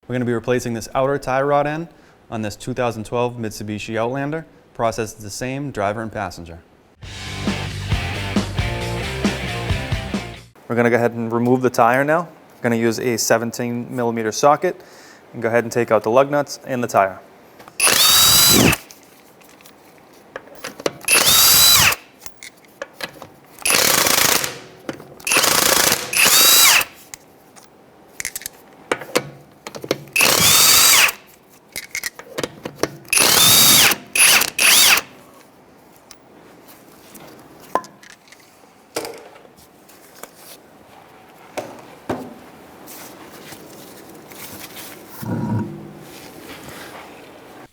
We're going to be replacing this outer tie rod end on this 2012 Mitsubishi Outlander. Process is the same, driver and passenger. We're going to go ahead and remove the tire now. I'm going to use a 17mm socket and go ahead and take out the lug nuts and the tire.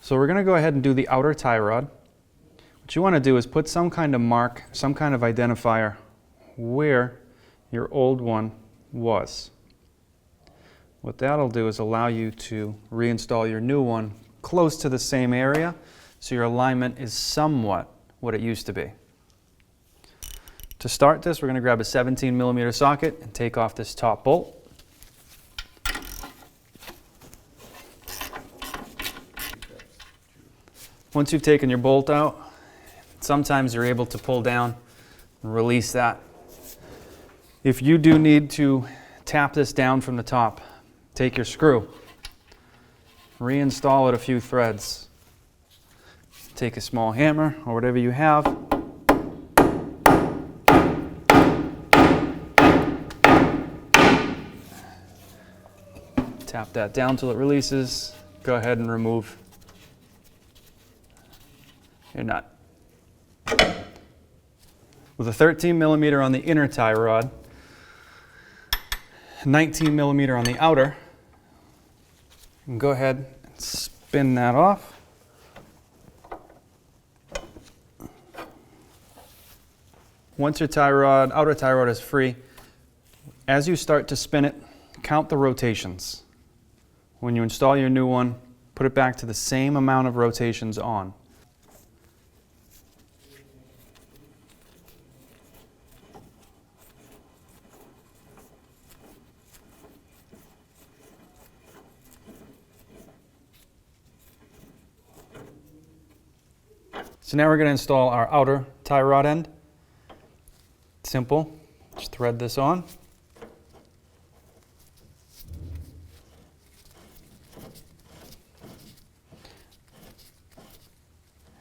So we're going to go ahead and do the outer tie rod. What you want to do is put some kind of mark, some kind of identifier where your old one was. What that'll do is allow you to reinstall your new one close to the same area, so your alignment is somewhat what it used to be. To start this, we're going to grab a 17mm socket and take off this top bolt. Once you've taken your bolt out, sometimes you're able to pull down and release that. If you do need to tap this down from the top, take your screw, reinstall it a few threads. Take a small hammer or whatever you have. Tap that down till it releases. Go ahead and remove your nut. With a 13mm on the inner tie rod, 19mm on the outer, you can go ahead and spin that off. Once your outer tie rod is free, as you start to spin it, count the rotations. When you install your new one, put it back to the same amount of rotations on. So now we're going to install our outer tie rod end. Simple, just thread this on.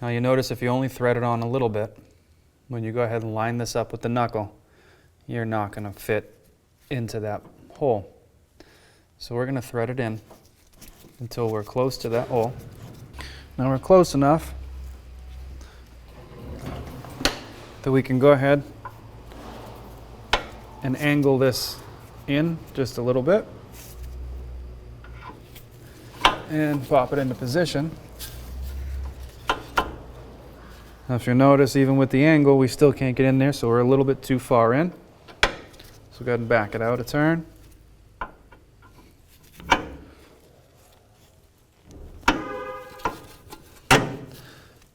Now you notice if you only thread it on a little bit, when you go ahead and line this up with the knuckle, you're not going to fit into that hole. So we're going to thread it in until we're close to that hole. Now we're close enough that we can go ahead and angle this in just a little bit and pop it into position. Now if you notice, even with the angle, we still can't get in there, so we're a little bit too far in. So go ahead and back it out a turn.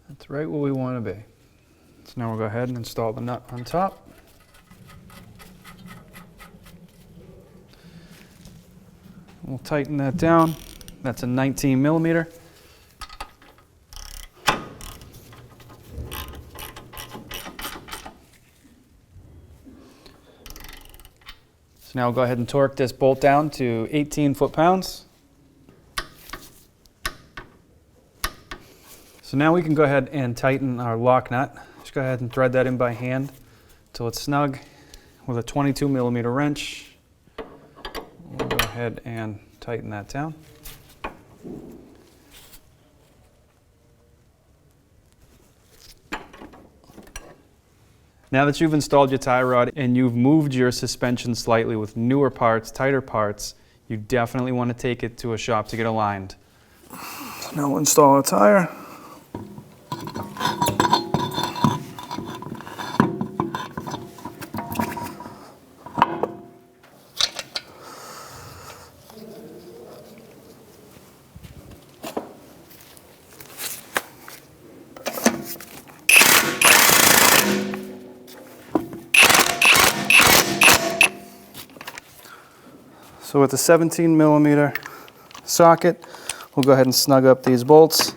That's right where we want to be. So now we'll go ahead and install the nut on top. We'll tighten that down. That's a 19mm. So now we'll go ahead and torque this bolt down to 18 foot-pounds. So now we can go ahead and tighten our lock nut. Just go ahead and thread that in by hand until it's snug. With a 22mm wrench, we'll go ahead and tighten that down. Now that you've installed your tie rod and you've moved your suspension slightly with newer parts, tighter parts, you definitely want to take it to a shop to get aligned. So now we'll install a tire. So with the 17mm socket. We'll go ahead and snug up these bolts.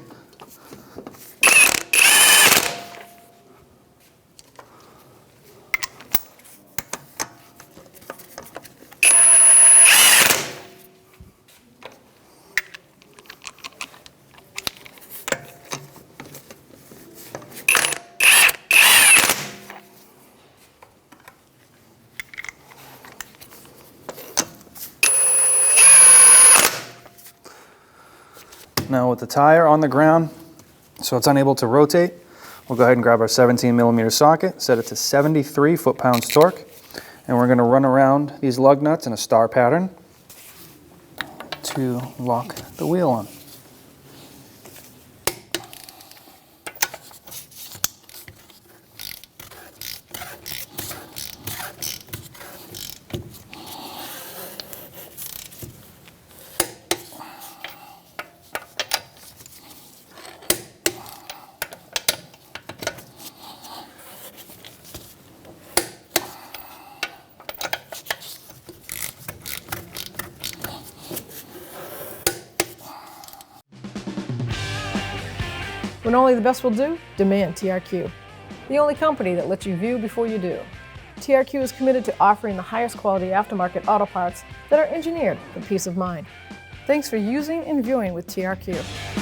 Now with the tire on the ground, so it's unable to rotate, we'll go ahead and grab our 17mm socket, set it to 73 foot-pounds torque, and we're going to run around these lug nuts in a star pattern to lock the wheel on. When only the best will do, demand TRQ. The only company that lets you view before you do. TRQ is committed to offering the highest quality aftermarket auto parts that are engineered for peace of mind. Thanks for using and viewing with TRQ.